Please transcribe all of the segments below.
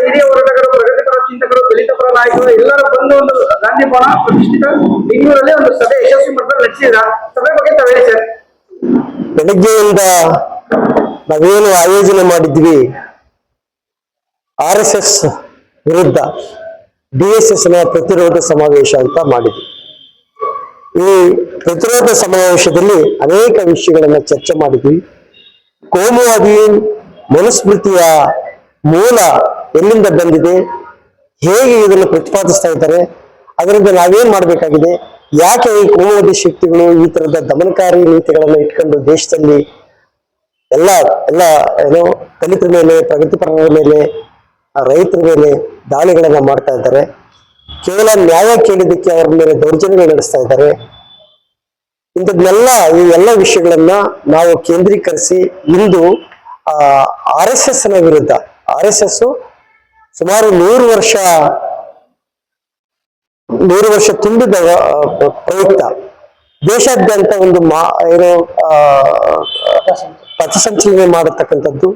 ಹಿರಿಯ ಹೋರಾಟಗಾರರು, ಪ್ರಗತಿಪರ ಚಿಂತಕರು, ದಲಿತ ಪರ ನಾಯಕರು ಎಲ್ಲರೂ ಬಂದು ಒಂದು ಗಾಂಧಿ ಭವನ ಪ್ರತಿಷ್ಠಿತ ಬೆಂಗಳೂರಲ್ಲಿ ಒಂದು ಸಭೆ ಯಶಸ್ವಿ ಮಾಡ್ತಾರೆ ನಡೆಸಿದ್ರ ಸಭೆ ಬಗ್ಗೆ ತಾವು ಹೇಳಿ ಸರ್. ಬೆಳಗ್ಗೆಯಿಂದ ನಾವೇನು ಆಯೋಜನೆ ಮಾಡಿದ್ವಿ RSS ವಿರುದ್ಧ DSS ನ ಪ್ರತಿರೋಧ ಸಮಾವೇಶ ಅಂತ ಮಾಡಿದ್ವಿ. ಈ ಪ್ರತಿರೋಧ ಸಮಾವೇಶದಲ್ಲಿ ಅನೇಕ ವಿಷಯಗಳನ್ನ ಚರ್ಚೆ ಮಾಡಿದ್ವಿ. ಕೋಮುವಾದಿ ಮನುಸ್ಮೃತಿಯ ಮೂಲ ಎಲ್ಲಿಂದ ಬಂದಿದೆ, ಹೇಗೆ ಇದನ್ನು ಪ್ರತಿಪಾದಿಸ್ತಾ ಇದ್ದಾರೆ, ಅದರಿಂದ ನಾವೇನ್ ಮಾಡ್ಬೇಕಾಗಿದೆ, ಯಾಕೆ ಈ ಕೋಮುವಾದಿ ಶಕ್ತಿಗಳು ಈ ತರದ ದಮನಕಾರಿ ನೀತಿಗಳನ್ನ ಇಟ್ಕೊಂಡು ದೇಶದಲ್ಲಿ ಎಲ್ಲ ಏನೋ ದಲಿತರ ಮೇಲೆ, ಪ್ರಗತಿಪರರ ಮೇಲೆ, ರೈತರ ಮೇಲೆ ದಾಳಿಗಳನ್ನ ಮಾಡ್ತಾ ಇದ್ದಾರೆ. ಕೇವಲ ನ್ಯಾಯ ಕೇಳಿದ್ದಕ್ಕೆ ಅವರ ಮೇಲೆ ದೌರ್ಜನ್ಯಗಳು ನಡೆಸ್ತಾ ಇದ್ದಾರೆ. ಇಂಥದ್ನೆಲ್ಲ ಈ ಎಲ್ಲ ವಿಷಯಗಳನ್ನ ನಾವು ಕೇಂದ್ರೀಕರಿಸಿ ಇಂದು RSS ನ ವಿರುದ್ಧ, RSS ಸುಮಾರು 100 ವರ್ಷ ತುಂಬಿದ ಪ್ರಯುಕ್ತ ದೇಶಾದ್ಯಂತ ಒಂದು ಏನೋ ಪಥಸಂಚಲನೆ ಮಾಡತಕ್ಕಂಥದ್ದು,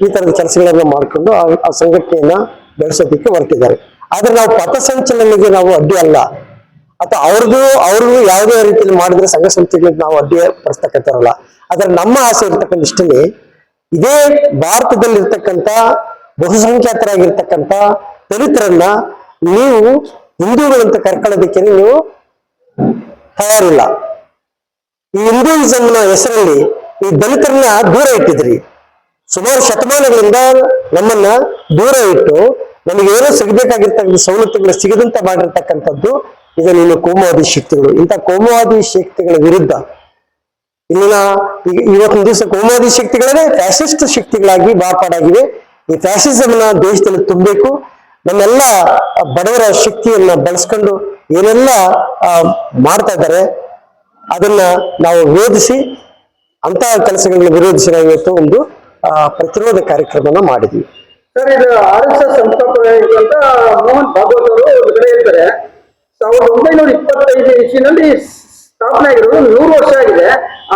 ಈ ತರದ ಕೆಲಸಗಳನ್ನ ಮಾಡಿಕೊಂಡು ಆ ಸಂಘಟನೆಯನ್ನ ಬೆಳೆಸೋದಕ್ಕೆ ಹೊರಟಿದ್ದಾರೆ. ಆದ್ರೆ ನಾವು ಪಥಸಂಚಲನೆಗೆ ನಾವು ಅಡ್ಡಿ ಅಲ್ಲ, ಅಥವಾ ಅವ್ರಿಗೂ ಯಾವುದೇ ರೀತಿಯಲ್ಲಿ ಮಾಡಿದ್ರೆ ಸಂಘ ಸಂಸ್ಥೆಗಳಿಗೆ ನಾವು ಅಡ್ಡಿ ಪಡಿಸ್ತಕ್ಕಂಥವ್ರಲ್ಲ. ಆದ್ರೆ ನಮ್ಮ ಆಸೆ ಇರ್ತಕ್ಕಂಥ ಇಷ್ಟೇ, ಇದೇ ಭಾರತದಲ್ಲಿರ್ತಕ್ಕಂಥ ಬಹುಸಂಖ್ಯಾತರಾಗಿರ್ತಕ್ಕಂಥ ದಲಿತರನ್ನ ನೀವು ಹಿಂದೂಗಳಂತ ಕರ್ಕೊಳ್ಳೋದಕ್ಕೆ ನೀವು ತಯಾರಿಲ್ಲ. ಈ ಹಿಂದೂಯಿಸಂನ ಹೆಸರಲ್ಲಿ ಈ ದಲಿತರನ್ನ ದೂರ ಇಟ್ಟಿದ್ರಿ. ಸುಮಾರು ಶತಮಾನಗಳಿಂದ ನಮ್ಮನ್ನ ದೂರ ಇಟ್ಟು ನಮಗೇನೋ ಸಿಗಬೇಕಾಗಿರ್ತಕ್ಕಂಥ ಸವಲತ್ತುಗಳು ಸಿಗದಂತ ಮಾಡಿರ್ತಕ್ಕಂಥದ್ದು ಇದು ನೀನು ಕೋಮುವಾದಿ ಶಕ್ತಿಗಳು. ಇಂಥ ಕೋಮುವಾದಿ ಶಕ್ತಿಗಳ ವಿರುದ್ಧ ಇಲ್ಲಿನ ಇವತ್ತಿನ ದಿವಸ ಕೋಮುವಾದಿ ಶಕ್ತಿಗಳೇ ಫ್ಯಾಸಿಸ್ಟ್ ಶಕ್ತಿಗಳಾಗಿ ಮಾರ್ಪಾಡಾಗಿವೆ. ಈ ಫ್ಯಾಸಿಸಮ್ನ ದೇಶದಲ್ಲಿ ತುಂಬಬೇಕು. ನಮ್ಮೆಲ್ಲ ಬಡವರ ಶಕ್ತಿಯನ್ನ ಬಳಸ್ಕೊಂಡು ಏನೆಲ್ಲ ಮಾಡ್ತಾ ಇದ್ದಾರೆ ಅದನ್ನ ನಾವು ವಿರೋಧಿಸಿ, ಅಂತಹ ಕೆಲಸಗಳನ್ನ ವಿರೋಧಿಸಿ ನಾವು ಇವತ್ತು ಒಂದು ಪ್ರತಿರೋಧ ಕಾರ್ಯಕ್ರಮನ ಮಾಡಿದ್ವಿ. ಸರ್, ಇದು RSS ಸಂಸ್ಥಾಪಕ ಅಂತ ಮೋಹನ್ ಭಾಗವತ್ ಅವರು ಒಂದು ಕಡೆ ಹೇಳ್ತಾರೆ, 1925 ಇಸ್ವಿನಲ್ಲಿ ಸ್ಥಾಪನೆ ಆಗಿರೋದು 100 ವರ್ಷ ಆಗಿದೆ.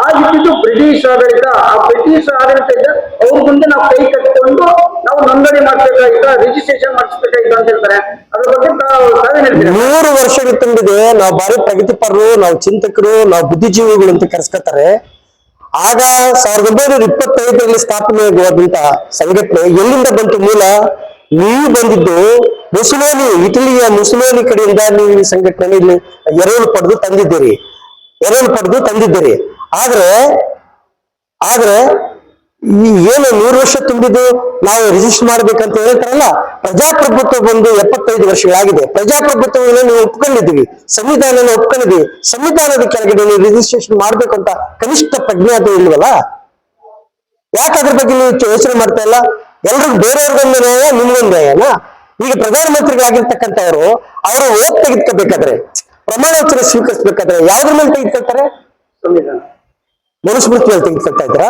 ಆಗಿದ್ದು ಬ್ರಿಟಿಷ್ ಆಡಳಿತ. ಆ ಬ್ರಿಟಿಷ್ ಆಡಳಿತದಿಂದ ಅವ್ರ ಮುಂದೆ ನಾವು ಕೈ ಕಟ್ಟಿಕೊಂಡು ನಾವು ನೋಂದಣಿ ಮಾಡಿಸ್ಬೇಕಾಗಿತ್ತ, ರಿಜಿಸ್ಟ್ರೇಷನ್ ಮಾಡಿಸ್ಬೇಕಾಗಿತ್ತ ಅಂತ ಹೇಳ್ತಾರೆ. ಅದ್ರ ಬಗ್ಗೆ ತಾವೇನ್ ಹೇಳ್ತೀರಿ? 100 ವರ್ಷಗಳು ತುಂಬಿದೆ. ನಾವು ಭಾರಿ ಪ್ರಗತಿಪರರು, ನಾವು ಚಿಂತಕರು, ನಾವು ಬುದ್ಧಿಜೀವಿಗಳು ಅಂತ ಕರೆಸ್ಕೊತಾರೆ. ಆಗ 1925ರಲ್ಲಿ ಸ್ಥಾಪನೆಯಾಗುವಂತ ಸಂಘಟನೆ ಎಲ್ಲಿಂದ ಬಂತು? ಮೂಲ ನೀವು ಬಂದಿದ್ದು ಇಟಲಿಯ ಮುಸೋಲಿನಿ ಕಡೆಯಿಂದ ನೀವು ಈ ಸಂಘಟನೆ ಇಲ್ಲಿ ಎರವಲು ಪಡೆದು ತಂದಿದ್ದೀರಿ. ಆದ್ರೆ ಈ ಏನು 100 ವರ್ಷ ತುಂಬಿದ್ದು ನಾವು ರಿಜಿಸ್ಟರ್ ಮಾಡ್ಬೇಕಂತ ಹೇಳ್ತಾರಲ್ಲ, ಪ್ರಜಾಪ್ರಭುತ್ವ ಬಂದು 75 ವರ್ಷಗಳಾಗಿದೆ. ಪ್ರಜಾಪ್ರಭುತ್ವವನ್ನು ನೀವು ಒಪ್ಕೊಂಡಿದ್ವಿ, ಸಂವಿಧಾನನ ಒಪ್ಕೊಂಡಿದ್ವಿ. ಸಂವಿಧಾನದ ಕೆಳಗಡೆ ನೀವು ರಿಜಿಸ್ಟ್ರೇಷನ್ ಮಾಡ್ಬೇಕು ಅಂತ ಕನಿಷ್ಠ ಪ್ರಜ್ಞೆ ಅದು ಇಲ್ವಲ್ಲ? ಯಾಕೆ ಅದ್ರ ಬಗ್ಗೆ ನೀವು ಯೋಚನೆ ಮಾಡ್ತಾ ಇಲ್ಲ? ಎಲ್ರಿಗೂ ಬೇರೆಯವ್ರಿಗೊಂದು ನ್ಯಾಯ, ನಿಮ್ಗೊಂದು ನ್ಯಾಯನಾ? ಈಗ ಪ್ರಧಾನಮಂತ್ರಿಗಳಾಗಿರ್ತಕ್ಕಂಥವ್ರು ಅವರು ಓಟ್ ತೆಗೆದುಕೋಬೇಕಾದ್ರೆ, ಪ್ರಮಾಣ ವಚನ ಸ್ವೀಕರಿಸಬೇಕಾದ್ರೆ ಯಾವ್ದ್ರ ಮೇಲೆ ತೆಗೆದುಕೊಳ್ತಾರೆ? ಮನುಸ್ಮೃತಿ ಮೇಲೆ ತೆಗೆದುಕೊಳ್ತಾ ಇದ್ರಾ?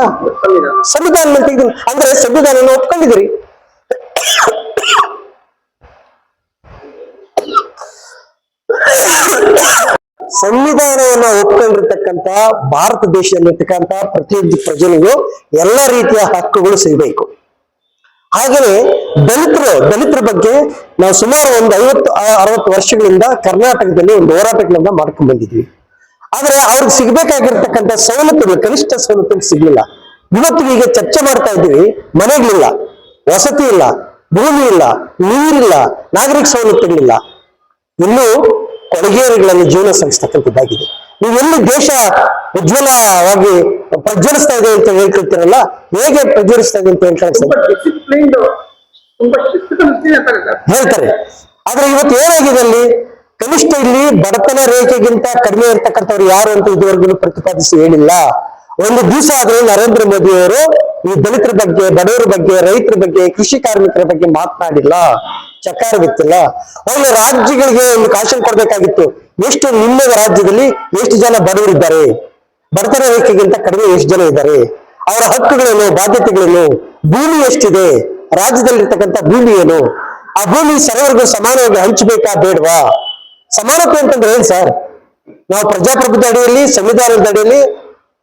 ಸಂವಿಧಾನ ಮೇಲೆ ತೆಗೆದು, ಅಂದ್ರೆ ಸಂವಿಧಾನ ಒಪ್ಕೊಂಡಿದ್ರಿ. ಸಂವಿಧಾನವನ್ನ ಒಪ್ಕೊಂಡಿರ್ತಕ್ಕಂಥ ಭಾರತ ದೇಶದಲ್ಲಿರ್ತಕ್ಕಂಥ ಪ್ರತಿಯೊಂದು ಪ್ರಜೆಗಳಿಗೂ ಎಲ್ಲ ರೀತಿಯ ಹಕ್ಕುಗಳು ಸಿಗಬೇಕು. ಹಾಗೆಯೇ ದಲಿತರ ಬಗ್ಗೆ ನಾವು ಸುಮಾರು ಒಂದು 50-60 ವರ್ಷಗಳಿಂದ ಕರ್ನಾಟಕದಲ್ಲಿ ಒಂದು ಹೋರಾಟಗಳನ್ನ ಮಾಡ್ಕೊಂಡು ಬಂದಿದ್ವಿ. ಆದ್ರೆ ಅವ್ರಿಗೆ ಸಿಗ್ಬೇಕಾಗಿರ್ತಕ್ಕಂಥ ಸವಲತ್ತುಗಳು, ಕನಿಷ್ಠ ಸವಲತ್ತುಗಳು ಸಿಗ್ಲಿಲ್ಲ. ಇವತ್ತು ಈಗ ಚರ್ಚೆ ಮಾಡ್ತಾ ಇದ್ದೀವಿ, ಮನೆಗಳಿಲ್ಲ, ವಸತಿ ಇಲ್ಲ, ಭೂಮಿ ಇಲ್ಲ, ನೀರಿಲ್ಲ, ನಾಗರಿಕ ಸವಲತ್ತುಗಳಿಲ್ಲ. ಇನ್ನೂ ಕೊಳಗೇರಿಗಳಲ್ಲಿ ಜೀವನ ಸಾಗಿಸ್ತಕ್ಕಂಥದ್ದಾಗಿದೆ. ನೀವೆಲ್ಲಿ ದೇಶ ಉಜ್ವಲವಾಗಿ ಪ್ರಜ್ವಲಿಸ್ತಾ ಇದೆ ಅಂತ ಹೇಳ್ತಿರ್ತೀರಲ್ಲ, ಹೇಗೆ ಪ್ರಜ್ವಲಿಸ್ತಾ ಇದೆ ಅಂತ ಹೇಳ್ತಾರೆ. ಆದ್ರೆ ಇವತ್ತು ಏನಾಗಿದೆ ಅಲ್ಲಿ? ಕನಿಷ್ಠ ಇಲ್ಲಿ ಬಡತನ ರೇಖೆಗಿಂತ ಕಡಿಮೆ ಇರ್ತಕ್ಕಂಥವ್ರು ಯಾರು ಅಂತ ಇದುವರೆಗೂ ಪ್ರತಿಪಾದಿಸಿ ಹೇಳಿಲ್ಲ. ಒಂದು ದಿವಸ ಆದ್ರೂ ನರೇಂದ್ರ ಮೋದಿ ಅವರು ಈ ದಲಿತರ ಬಗ್ಗೆ, ಬಡವರ ಬಗ್ಗೆ, ರೈತರ ಬಗ್ಗೆ, ಕೃಷಿ ಕಾರ್ಮಿಕರ ಬಗ್ಗೆ ಮಾತನಾಡಿಲ್ಲ, ಚಕಾರ ಬಿತ್ತಿಲ್ಲ. ಒಳ್ಳೆ ರಾಜ್ಯಗಳಿಗೆ ಒಂದು ಕಾಶನ್ ಕೊಡ್ಬೇಕಾಗಿತ್ತು. ಎಷ್ಟು ನಿಮ್ಮ ರಾಜ್ಯದಲ್ಲಿ ಎಷ್ಟು ಜನ ಬಡವರಿದ್ದಾರೆ, ಬಡತನ ರೇಖೆಗಿಂತ ಕಡಿಮೆ ಎಷ್ಟು ಜನ ಇದ್ದಾರೆ, ಅವರ ಹಕ್ಕುಗಳೇನು, ಬಾಧ್ಯತೆಗಳೇನು, ಭೂಮಿ ಎಷ್ಟಿದೆ, ರಾಜ್ಯದಲ್ಲಿರ್ತಕ್ಕಂಥ ಭೂಮಿ ಏನು, ಆ ಭೂಮಿ ಸರ್ವರಿಗೂ ಸಮಾನವಾಗಿ ಹಂಚಬೇಕಾ ಬೇಡವಾ? ಸಮಾನತೆ ಅಂತಂದ್ರೆ ಏನ್ ಸರ್? ನಾವು ಪ್ರಜಾಪ್ರಭುತ್ವ ಅಡಿಯಲ್ಲಿ, ಸಂವಿಧಾನದ ಅಡಿಯಲ್ಲಿ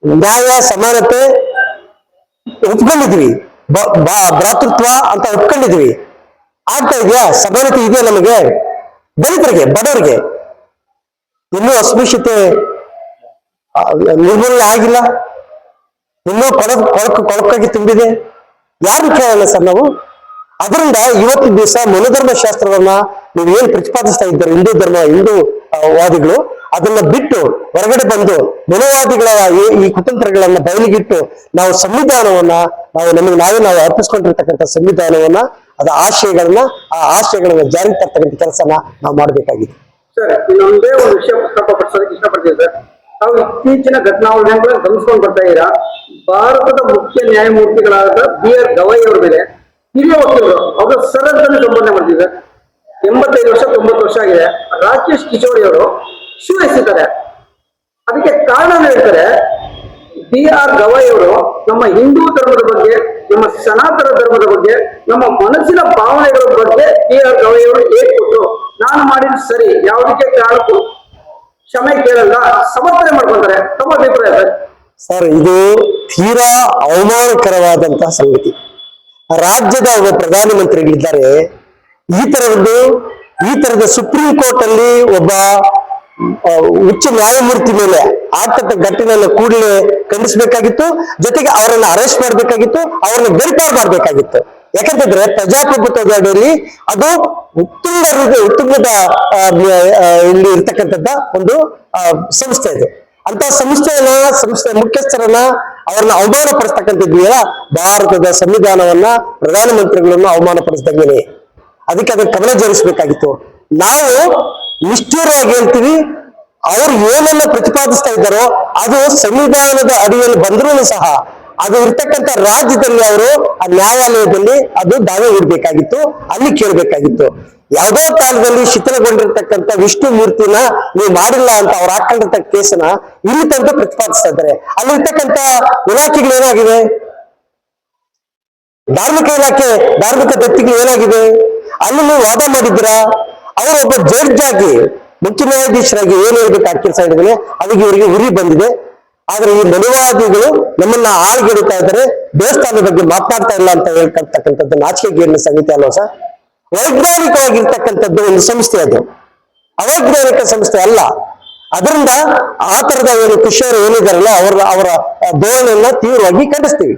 ನ್ಯಾಯ ಸಮಾನತೆ ಒಪ್ಕೊಂಡಿದ್ವಿ. ಭ್ರಾತೃತ್ವ ಅಂತ ಒಪ್ಕೊಂಡಿದ್ವಿ. ಆಗ್ತಾ ಇದೆಯಾ? ಸಮಾನತೆ ಇದೆಯಾ ನಮಗೆ? ದಲಿತರಿಗೆ, ಬಡವರಿಗೆ ಇನ್ನೂ ಅಸ್ಪೃಶ್ಯತೆ ನಿರ್ಮೂಲನೆ ಆಗಿಲ್ಲ, ಇನ್ನೂ ಕೊಳಕಾಗಿ ತುಂಬಿದೆ. ಯಾರು ಕೇಳಲ್ಲ ಸರ್ ನಾವು? ಅದರಿಂದ ಇವತ್ತು ದಿವಸ ಮನೋಧರ್ಮ ಶಾಸ್ತ್ರವನ್ನ ನೀವು ಏನ್ ಪ್ರತಿಪಾದಿಸ್ತಾ ಇದ್ದಾರೆ ಹಿಂದೂ ವಾದಿಗಳು, ಅದನ್ನ ಬಿಟ್ಟು ಹೊರಗಡೆ ಬಂದು ಮನೋವಾದಿಗಳ ಈ ಕುತಂತ್ರಗಳನ್ನ ಬಯಲಿಗಿಟ್ಟು ನಾವು ಸಂವಿಧಾನವನ್ನ ನಾವು ಅರ್ಪಿಸ್ಕೊಂಡಿರ್ತಕ್ಕಂಥ ಸಂವಿಧಾನವನ್ನ ಆ ಆಶಯಗಳನ್ನ ಜಾರಿಗೆ ತರ್ತಕ್ಕಂಥ ಕೆಲಸನ ನಾವು ಮಾಡ್ಬೇಕಾಗಿದೆ. ಸರ್, ಇನ್ನೊಂದೇ ಒಂದು ವಿಷಯ ಪ್ರಸ್ತಾಪಪಡಿಸೋದಕ್ಕೆ ಇಷ್ಟಪಡ್ತೀವಿ ಸರ್. ತಾವು ಇತ್ತೀಚಿನ ಘಟನಾವಳಿಗಳನ್ನ ಗಮನಿಸ್ಕೊಂಡು ಬರ್ತಾ ಇದ್ದೀರಾ. ಭಾರತದ ಮುಖ್ಯ ನ್ಯಾಯಮೂರ್ತಿಗಳಾದ BR ಗವಾಯಿ ಅವರ ಮೇಲೆ ಹಿರಿಯ ವಕೀಲರು ಅವರು ಸರ್ ಅಂತಾನೆ ಸಂಬೋಧನೆ ಮಾಡ್ತಿದ್ದಾರೆ. 85 ವರ್ಷ 90 ವರ್ಷ ಆಗಿದೆ. ರಾಕೇಶ್ ಕಿಶೋರಿ ಅವರು ಶೂ ಎಸಿದ್ದಾರೆ. ಅದಕ್ಕೆ ಕಾರಣ ಹೇಳ್ತಾರೆ, BR ಗವಾಯಿ ಅವರು ನಮ್ಮ ಹಿಂದೂ ಧರ್ಮದ ಬಗ್ಗೆ, ನಮ್ಮ ಸನಾತನ ಧರ್ಮದ ಬಗ್ಗೆ, ನಮ್ಮ ಮನಸ್ಸಿನ ಭಾವನೆಗಳ ಬಗ್ಗೆ BR ಗವಾಯಿ ಅವರು ಕೊಟ್ಟರು. ನಾನು ಮಾಡಿದ ಸರಿ, ಯಾವುದಕ್ಕೆ ಕಾರಣಕ್ಕೂ ಕ್ಷಮೆ ಕೇಳಲ್ಲ, ಸಮರ್ಥನೆ ಮಾಡ್ಕೊಂತಾರೆ. ತಮ್ಮ ಅಭಿಪ್ರಾಯ ಸರ್? ಸರ್, ಇದು ತೀರಾ ಅವಮಾನಕರವಾದಂತಹ ಸಂಗತಿ. ರಾಜ್ಯದ ಒಬ್ಬ ಪ್ರಧಾನಮಂತ್ರಿಗಳಿದ್ದಾರೆ, ಈ ತರದ ಸುಪ್ರೀಂ ಕೋರ್ಟ್ ಅಲ್ಲಿ ಒಬ್ಬ ಉಚ್ಚ ನ್ಯಾಯಮೂರ್ತಿ ಮೇಲೆ ಆಗ್ತಕ್ಕ ಘಟನೆಯನ್ನು ಕೂಡಲೇ ಖಂಡಿಸಬೇಕಾಗಿತ್ತು. ಜೊತೆಗೆ ಅವರನ್ನ ಅರೆಸ್ಟ್ ಮಾಡಬೇಕಾಗಿತ್ತು, ಅವರನ್ನ ಗಡಿಪಾರು ಮಾಡಬೇಕಾಗಿತ್ತು. ಯಾಕಂತಂದ್ರೆ ಪ್ರಜಾಪ್ರಭುತ್ವದ ಅಡಿಯಲ್ಲಿ ಅದು ಉತ್ತುಂಗದ ಇಲ್ಲಿ ಇರ್ತಕ್ಕಂಥದ್ದ ಒಂದು ಸಂಸ್ಥೆ ಇದೆ. ಅಂತ ಸಂಸ್ಥೆಯ ಮುಖ್ಯಸ್ಥರನ್ನ ಅವ್ರನ್ನ ಅವಮಾನ ಪಡಿಸ್ತಕ್ಕಂಥದ್ದಿಲ್ಲ. ಭಾರತದ ಸಂವಿಧಾನವನ್ನ, ಪ್ರಧಾನಮಂತ್ರಿಗಳನ್ನು ಅವಮಾನ ಪಡಿಸಿದಂಗೆ. ಅದಕ್ಕೆ ಗಮನ ಜೋಡಿಸಬೇಕಾಗಿತ್ತು. ನಾವು ನಿಷ್ಠೂರವಾಗಿ ಹೇಳ್ತೀವಿ, ಅವರು ಏನನ್ನ ಪ್ರತಿಪಾದಿಸ್ತಾ ಇದ್ದಾರೋ ಅದು ಸಂವಿಧಾನದ ಅಡಿಯಲ್ಲಿ ಬಂದ್ರೂ ಸಹ ಅದು ಇರ್ತಕ್ಕಂಥ ರಾಜ್ಯದಲ್ಲಿ ಅವರು ಆ ನ್ಯಾಯಾಲಯದಲ್ಲಿ ಅದು ದಾವೆ ಹೂಡಬೇಕಾಗಿತ್ತು, ಅಲ್ಲಿ ಕೇಳಬೇಕಾಗಿತ್ತು. ಯಾವುದೋ ಕಾಲದಲ್ಲಿ ಶಿಥಿಲಗೊಂಡಿರ್ತಕ್ಕಂಥ ವಿಷ್ಣು ಮೂರ್ತಿನ ನೀವು ಮಾಡಿಲ್ಲ ಅಂತ ಅವ್ರು ಹಾಕೊಂಡಿರ್ತಕ್ಕ ಕೇಸನ್ನ ಇಲ್ಲಿ ತಂದು ಪ್ರತಿಪಾದಿಸ್ತಾ ಇದ್ದಾರೆ. ಅಲ್ಲಿರ್ತಕ್ಕಂಥ ಇಲಾಖೆಗಳು ಏನಾಗಿವೆ? ಧಾರ್ಮಿಕ ದತ್ತಿಗಳು ಏನಾಗಿದೆ? ಅಲ್ಲಿ ನೀವು ವಾದ ಮಾಡಿದ್ರ? ಅವರು ಒಬ್ಬ ಜಡ್ಜ್ ಆಗಿ, ಮುಖ್ಯ ನ್ಯಾಯಾಧೀಶರಾಗಿ ಏನ್ ಹೇಳ್ಬೇಕಾದ ಕೆಲಸ ಹಿಡಿದ್ರೆ ಅದಕ್ಕೆ ಇವರಿಗೆ ಉರಿ ಬಂದಿದೆ. ಆದ್ರೆ ಈ ಮನುವಾದಿಗಳು ನಮ್ಮನ್ನ ಆಳ್ಗೆಡಿತಾ ಇದ್ದಾರೆ, ದೇವಸ್ಥಾನದ ಬಗ್ಗೆ ಮಾತನಾಡ್ತಾ ಇಲ್ಲ ಅಂತ ಹೇಳ್ತಕ್ಕಂಥದ್ದು ನಾಚಿಕೆಗೇರಿನ ಸಂಗತಿ ಅಲ್ವಾ ಸರ್? ವೈಜ್ಞಾನಿಕವಾಗಿರ್ತಕ್ಕಂಥದ್ದು ಒಂದು ಸಂಸ್ಥೆ, ಅದು ಅವೈಜ್ಞಾನಿಕ ಸಂಸ್ಥೆ ಅಲ್ಲ. ಅದರಿಂದ ಆ ತರದ ಕಿಶೋರ್ ಏನಿದಾರಲ್ಲ ಅವರ ಧೋರಣೆಯನ್ನ ತೀವ್ರವಾಗಿ ಖಂಡಿಸ್ತೀವಿ.